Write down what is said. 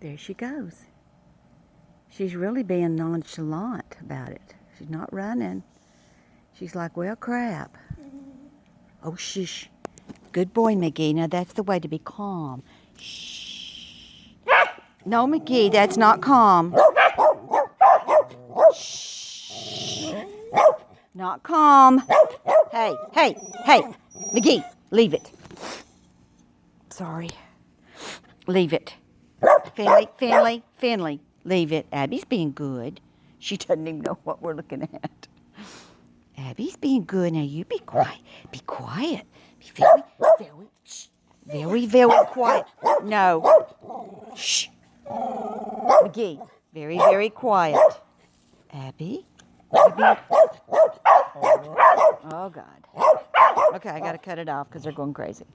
There she goes. She's really being nonchalant about it. She's not running. She's like, well, crap. Oh, shush. Good boy, McGee. Now, that's the way to be calm. Shh. No, McGee, that's not calm. Shh. Not calm. Hey, hey, hey. McGee, leave it. Sorry. Leave it. Finley, leave it. Abby's being good. She doesn't even know what we're looking at. Abby's being good. Now you be quiet. Be quiet. Be very quiet. No. Shh. McGee, very quiet. Abby? Oh, God. Okay, I got to cut it off because they're going crazy.